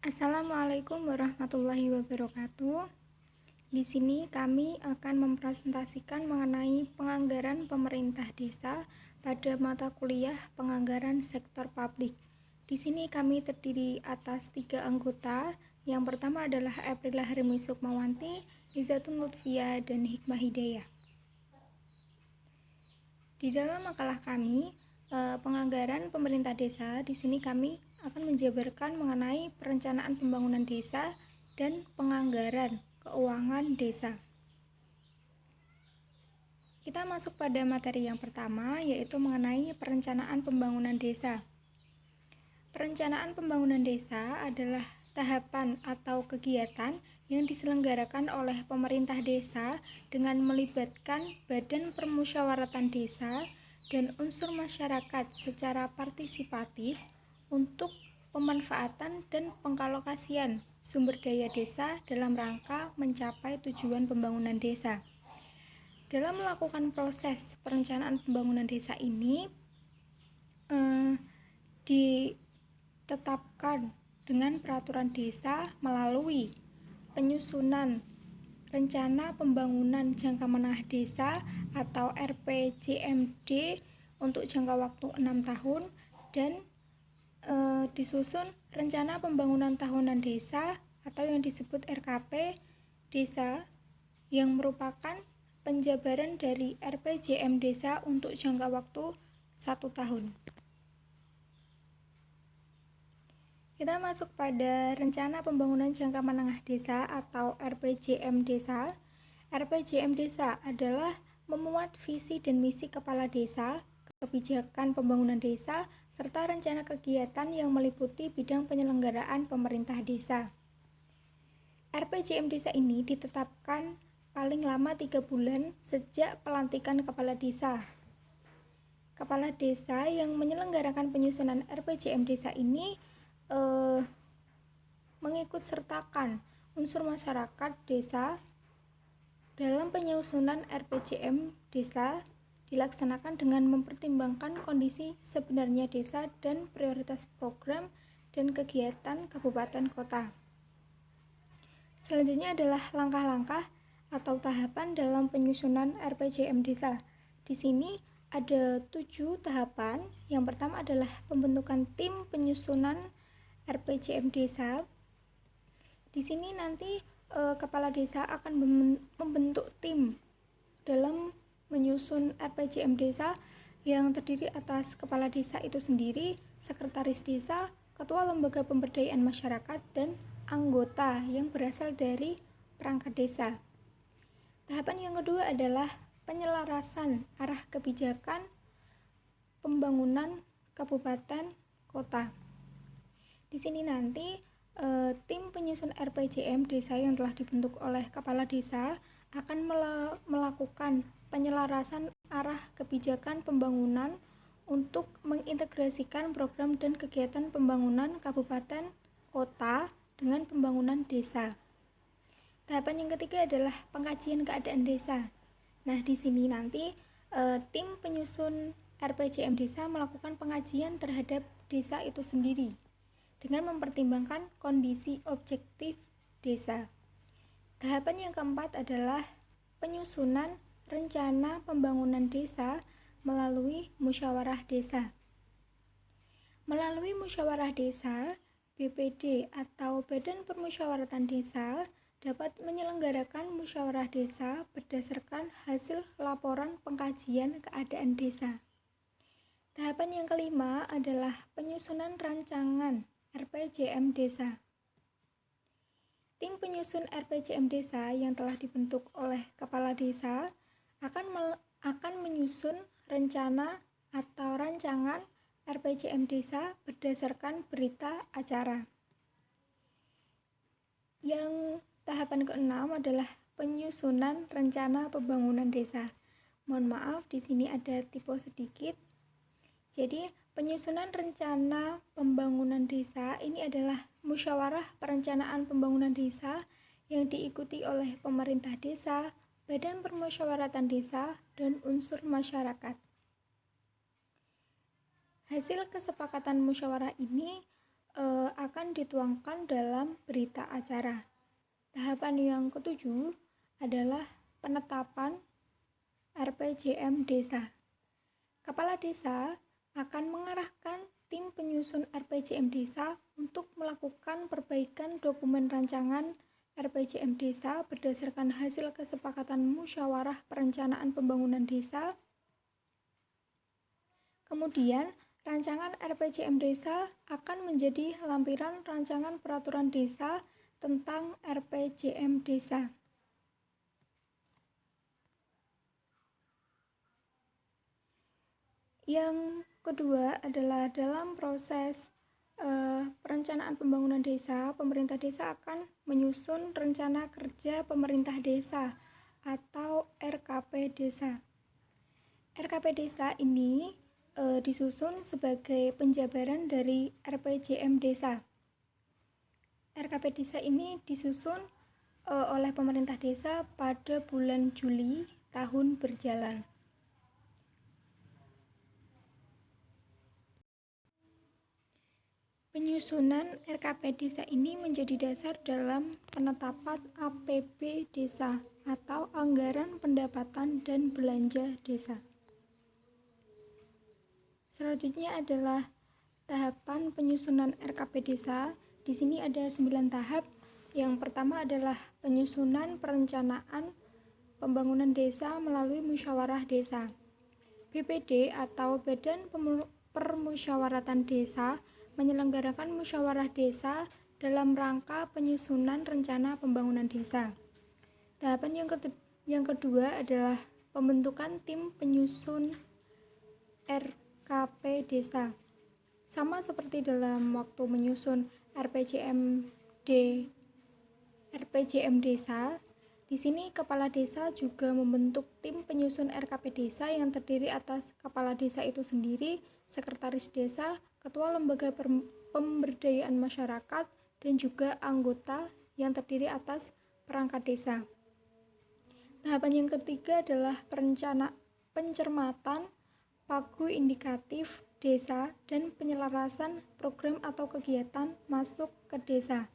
Assalamualaikum warahmatullahi wabarakatuh. Di sini kami akan mempresentasikan mengenai penganggaran pemerintah desa pada mata kuliah penganggaran sektor publik. Di sini kami terdiri atas 3 anggota. Yang pertama adalah Aprila Hermi Sukmawanti, Izatun Lutfia, dan Hikmah Hidayah. Di dalam makalah kami, penganggaran pemerintah desa, di sini kami akan menjabarkan mengenai perencanaan pembangunan desa dan penganggaran keuangan desa. Kita masuk pada materi yang pertama, yaitu mengenai perencanaan pembangunan desa. Perencanaan pembangunan desa adalah tahapan atau kegiatan yang diselenggarakan oleh pemerintah desa dengan melibatkan badan permusyawaratan desa dan unsur masyarakat secara partisipatif untuk pemanfaatan dan pengalokasian sumber daya desa dalam rangka mencapai tujuan pembangunan desa. Dalam melakukan proses perencanaan pembangunan desa ini ditetapkan dengan peraturan desa melalui penyusunan rencana pembangunan jangka menengah desa atau RPJMD untuk jangka waktu 6 tahun dan disusun rencana pembangunan tahunan desa atau yang disebut RKP desa yang merupakan penjabaran dari RPJM desa untuk jangka waktu 1 tahun. Kita masuk pada rencana pembangunan jangka menengah desa atau RPJM desa. RPJM desa adalah memuat visi dan misi kepala desa, kebijakan pembangunan desa, serta rencana kegiatan yang meliputi bidang penyelenggaraan pemerintah desa. RPJM desa ini ditetapkan paling lama 3 bulan sejak pelantikan kepala desa. Kepala desa yang menyelenggarakan penyusunan RPJM desa ini mengikut sertakan unsur masyarakat desa dalam penyusunan RPJM desa dilaksanakan dengan mempertimbangkan kondisi sebenarnya desa dan prioritas program dan kegiatan kabupaten kota. Selanjutnya adalah langkah-langkah atau tahapan dalam penyusunan RPJM desa. Di sini ada 7 tahapan. Yang pertama adalah pembentukan tim penyusunan RPJM desa. Di sini nanti kepala desa akan membentuk tim dalam menyusun RPJM desa yang terdiri atas kepala desa itu sendiri, sekretaris desa, ketua lembaga pemberdayaan masyarakat, dan anggota yang berasal dari perangkat desa. Tahapan yang kedua adalah penyelarasan arah kebijakan pembangunan kabupaten kota. Di sini nanti tim penyusun RPJM desa yang telah dibentuk oleh kepala desa akan melakukan penyelarasan arah kebijakan pembangunan untuk mengintegrasikan program dan kegiatan pembangunan kabupaten kota dengan pembangunan desa. Tahapan yang ketiga adalah pengkajian keadaan desa. Nah, di sini nanti tim penyusun RPJM desa melakukan pengajian terhadap desa itu sendiri dengan mempertimbangkan kondisi objektif desa. Tahapan yang keempat adalah penyusunan rencana pembangunan desa melalui musyawarah desa. Melalui musyawarah desa, BPD atau Badan Permusyawaratan Desa dapat menyelenggarakan musyawarah desa berdasarkan hasil laporan pengkajian keadaan desa. Tahapan yang kelima adalah penyusunan rancangan RPJM desa. Tim penyusun RPJM desa yang telah dibentuk oleh kepala desa akan menyusun rencana atau rancangan RPJM desa berdasarkan berita acara. Yang tahapan keenam adalah penyusunan rencana pembangunan desa. Mohon maaf, di sini ada typo sedikit. Jadi, penyusunan rencana pembangunan desa ini adalah musyawarah perencanaan pembangunan desa yang diikuti oleh pemerintah desa, badan permusyawaratan desa, dan unsur masyarakat. Hasil kesepakatan musyawarah ini akan dituangkan dalam berita acara. Tahapan yang ketujuh adalah penetapan RPJM Desa. Kepala Desa akan mengarahkan tim penyusun RPJM Desa untuk melakukan perbaikan dokumen rancangan RPJM Desa berdasarkan hasil kesepakatan musyawarah perencanaan pembangunan desa. Kemudian, rancangan RPJM Desa akan menjadi lampiran rancangan peraturan desa tentang RPJM Desa. Yang kedua adalah dalam proses perencanaan pembangunan desa, pemerintah desa akan menyusun rencana kerja pemerintah desa atau RKP Desa. RKP Desa ini disusun sebagai penjabaran dari RPJM Desa. RKP Desa ini disusun oleh pemerintah desa pada bulan Juli tahun berjalan. Penyusunan RKP Desa ini menjadi dasar dalam penetapan APB Desa atau Anggaran Pendapatan dan Belanja Desa. Selanjutnya adalah tahapan penyusunan RKP Desa. Di sini ada 9 tahap. Yang pertama adalah penyusunan perencanaan pembangunan desa melalui musyawarah desa. BPD atau Badan Permusyawaratan Desa menyelenggarakan musyawarah desa dalam rangka penyusunan rencana pembangunan desa. Tahapan yang kedua adalah pembentukan tim penyusun RKP Desa. Sama seperti dalam waktu menyusun RPJM Desa, di sini kepala desa juga membentuk tim penyusun RKP Desa yang terdiri atas kepala desa itu sendiri, sekretaris desa, ketua lembaga pemberdayaan masyarakat, dan juga anggota yang terdiri atas perangkat desa. Tahapan yang ketiga adalah pencermatan pagu indikatif desa dan penyelarasan program atau kegiatan masuk ke desa.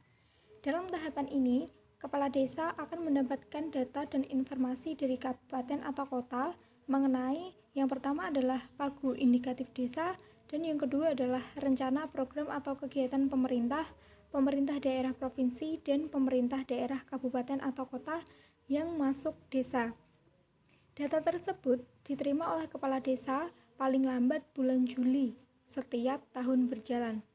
Dalam tahapan ini, kepala desa akan mendapatkan data dan informasi dari kabupaten atau kota mengenai yang pertama adalah pagu indikatif desa dan yang kedua adalah rencana program atau kegiatan pemerintah daerah provinsi dan pemerintah daerah kabupaten atau kota yang masuk desa. Data tersebut diterima oleh kepala desa paling lambat bulan Juli setiap tahun berjalan.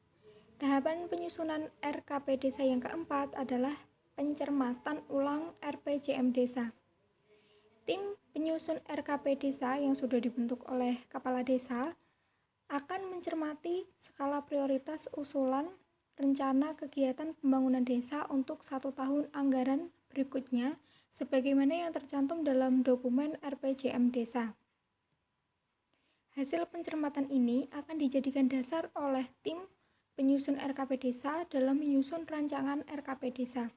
Tahapan penyusunan RKP Desa yang keempat adalah pencermatan ulang RPJM Desa. Tim penyusun RKP Desa yang sudah dibentuk oleh kepala desa akan mencermati skala prioritas usulan rencana kegiatan pembangunan desa untuk 1 tahun anggaran berikutnya sebagaimana yang tercantum dalam dokumen RPJM Desa. Hasil pencermatan ini akan dijadikan dasar oleh tim penyusun RKP Desa dalam menyusun rancangan RKP Desa.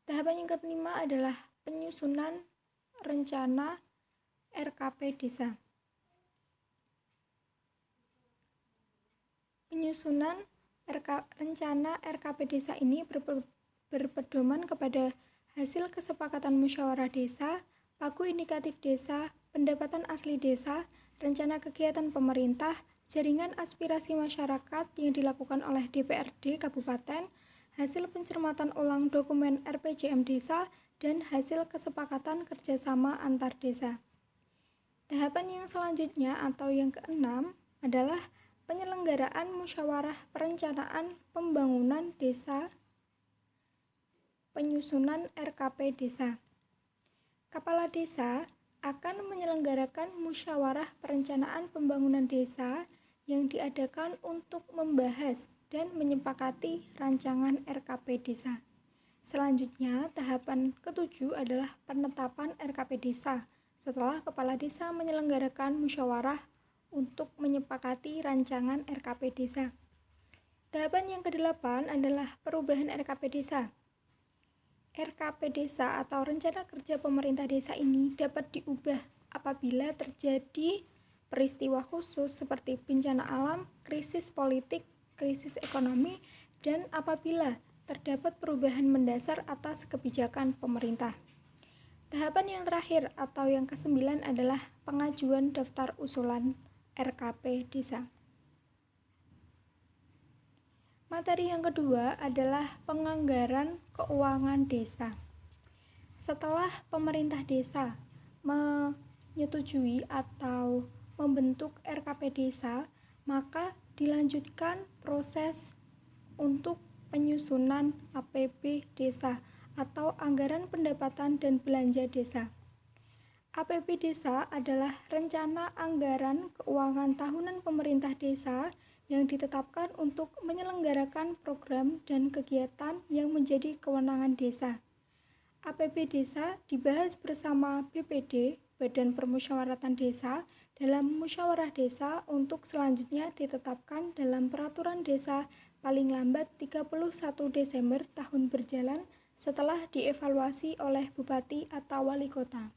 Tahapan yang kelima adalah penyusunan rencana RKP Desa. Penyusunan rencana RKP Desa ini berpedoman kepada hasil kesepakatan musyawarah desa, pagu indikatif desa, pendapatan asli desa, rencana kegiatan pemerintah, jaringan aspirasi masyarakat yang dilakukan oleh DPRD Kabupaten, hasil pencermatan ulang dokumen RPJM Desa, dan hasil kesepakatan kerjasama antar desa. Tahapan yang selanjutnya atau yang keenam adalah penyelenggaraan musyawarah perencanaan pembangunan desa penyusunan RKP Desa. Kepala desa akan menyelenggarakan musyawarah perencanaan pembangunan desa yang diadakan untuk membahas dan menyepakati rancangan RKP Desa. Selanjutnya, tahapan ketujuh adalah penetapan RKP Desa setelah kepala desa menyelenggarakan musyawarah untuk menyepakati rancangan RKP Desa. Tahapan yang kedelapan adalah perubahan RKP Desa. RKP Desa atau Rencana Kerja Pemerintah Desa ini dapat diubah apabila terjadi peristiwa khusus seperti bencana alam, krisis politik, krisis ekonomi, dan apabila terdapat perubahan mendasar atas kebijakan pemerintah. Tahapan yang terakhir atau yang ke-9 adalah pengajuan daftar usulan RKP Desa. Materi yang kedua adalah penganggaran keuangan desa. Setelah pemerintah desa menyetujui atau membentuk RKP desa, maka dilanjutkan proses untuk penyusunan APB desa atau anggaran pendapatan dan belanja desa. APB desa adalah rencana anggaran keuangan tahunan pemerintah desa yang ditetapkan untuk menyelenggarakan program dan kegiatan yang menjadi kewenangan desa. APB desa dibahas bersama BPD, Badan Permusyawaratan Desa, dalam musyawarah desa untuk selanjutnya ditetapkan dalam peraturan desa paling lambat 31 Desember tahun berjalan setelah dievaluasi oleh Bupati atau Wali Kota.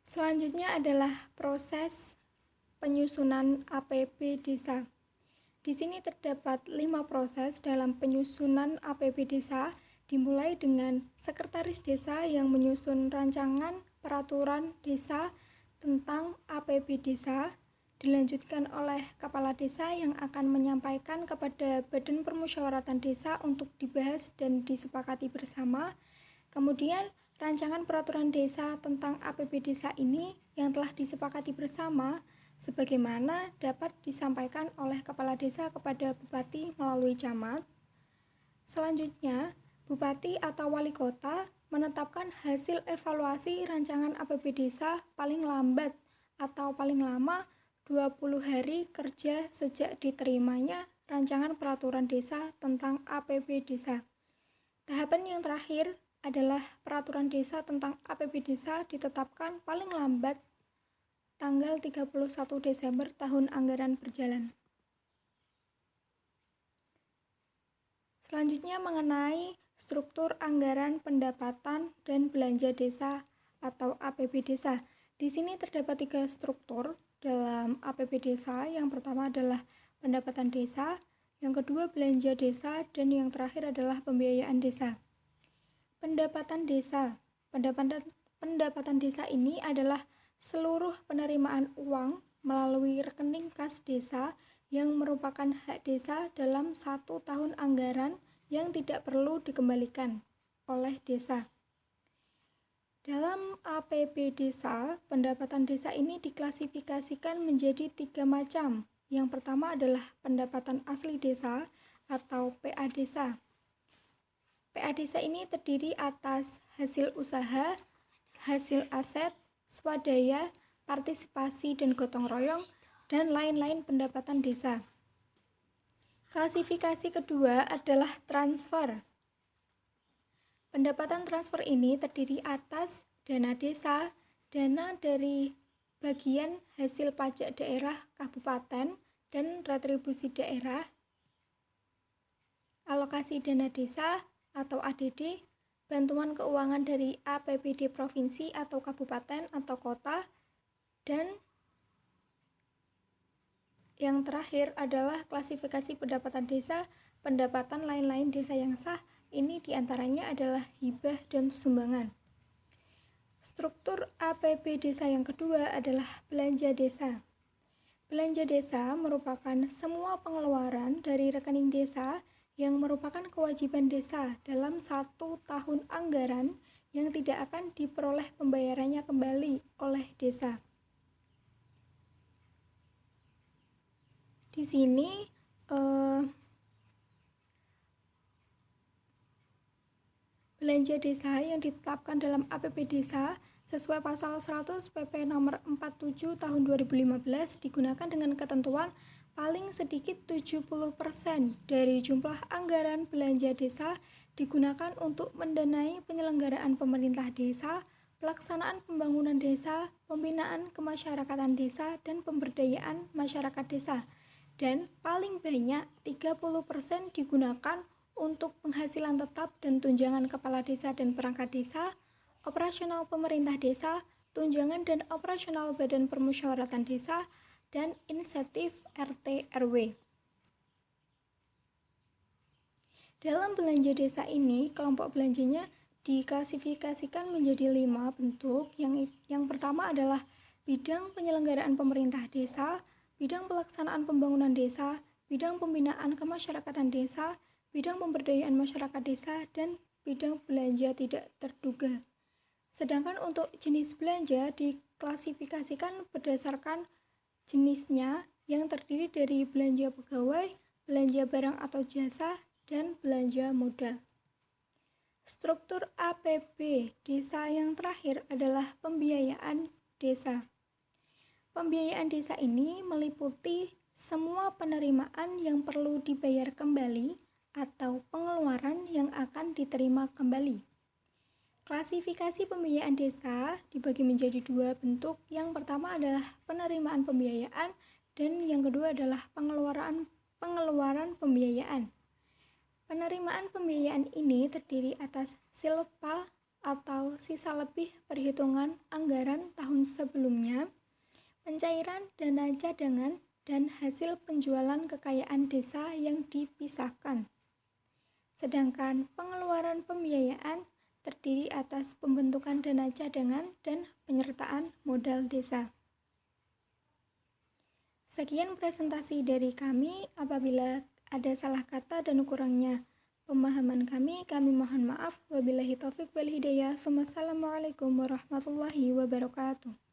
Selanjutnya adalah proses penyusunan APB desa. Di sini terdapat 5 proses dalam penyusunan APB desa, dimulai dengan sekretaris desa yang menyusun rancangan peraturan desa tentang APB desa, dilanjutkan oleh kepala desa yang akan menyampaikan kepada Badan Permusyawaratan Desa untuk dibahas dan disepakati bersama. Kemudian rancangan peraturan desa tentang APB desa ini yang telah disepakati bersama sebagaimana dapat disampaikan oleh kepala desa kepada bupati melalui camat. Selanjutnya, bupati atau wali kota menetapkan hasil evaluasi rancangan APB desa paling lambat atau paling lama 20 hari kerja sejak diterimanya rancangan peraturan desa tentang APB desa. Tahapan yang terakhir adalah peraturan desa tentang APB desa ditetapkan paling lambat tanggal 31 Desember tahun anggaran berjalan. Selanjutnya mengenai struktur anggaran pendapatan dan belanja desa atau APB desa. Di sini terdapat 3 struktur dalam APB desa. Yang pertama adalah pendapatan desa, yang kedua belanja desa, dan yang terakhir adalah pembiayaan desa. Pendapatan desa. Pendapatan desa ini adalah seluruh penerimaan uang melalui rekening kas desa yang merupakan hak desa dalam 1 tahun anggaran yang tidak perlu dikembalikan oleh desa. Dalam APB desa, pendapatan desa ini diklasifikasikan menjadi 3 macam. Yang pertama adalah pendapatan asli desa atau PA desa. PA desa ini terdiri atas hasil usaha, hasil aset, swadaya, partisipasi dan gotong royong, dan lain-lain pendapatan desa. Klasifikasi kedua adalah transfer. Pendapatan transfer ini terdiri atas dana desa, dana dari bagian hasil pajak daerah kabupaten dan retribusi daerah, alokasi dana desa atau ADD, bantuan keuangan dari APBD provinsi atau kabupaten atau kota, dan yang terakhir adalah klasifikasi pendapatan desa, pendapatan lain-lain desa yang sah. Ini diantaranya adalah hibah dan sumbangan. Struktur APB desa yang kedua adalah belanja desa. Belanja desa merupakan semua pengeluaran dari rekening desa yang merupakan kewajiban desa dalam 1 tahun anggaran yang tidak akan diperoleh pembayarannya kembali oleh desa. Di sini belanja desa yang ditetapkan dalam APB desa sesuai pasal 100 PP nomor 47 tahun 2015 digunakan dengan ketentuan paling sedikit 70% dari jumlah anggaran belanja desa digunakan untuk mendanai penyelenggaraan pemerintah desa, pelaksanaan pembangunan desa, pembinaan kemasyarakatan desa, dan pemberdayaan masyarakat desa. Dan paling banyak 30% digunakan untuk penghasilan tetap dan tunjangan kepala desa dan perangkat desa, operasional pemerintah desa, tunjangan dan operasional Badan Permusyawaratan Desa, dan insentif RT RW. Dalam belanja desa ini, kelompok belanjanya diklasifikasikan menjadi 5 bentuk. Yang pertama adalah bidang penyelenggaraan pemerintah desa, bidang pelaksanaan pembangunan desa, bidang pembinaan kemasyarakatan desa, bidang pemberdayaan masyarakat desa, dan bidang belanja tidak terduga. Sedangkan untuk jenis belanja diklasifikasikan berdasarkan jenisnya yang terdiri dari belanja pegawai, belanja barang atau jasa, dan belanja modal. Struktur APB desa yang terakhir adalah pembiayaan desa. Pembiayaan desa ini meliputi semua penerimaan yang perlu dibayar kembali atau pengeluaran yang akan diterima kembali. Klasifikasi pembiayaan desa dibagi menjadi 2 bentuk. Yang pertama adalah penerimaan pembiayaan dan yang kedua adalah pengeluaran pembiayaan. Penerimaan pembiayaan ini terdiri atas silpa atau sisa lebih perhitungan anggaran tahun sebelumnya, pencairan dana cadangan, dan hasil penjualan kekayaan desa yang dipisahkan. Sedangkan pengeluaran pembiayaan terdiri atas pembentukan dana cadangan dan penyertaan modal desa. Sekian presentasi dari kami. Apabila ada salah kata dan kurangnya pemahaman kami mohon maaf. Wabillahi taufik wal hidayah. Wassalamualaikum warahmatullahi wabarakatuh.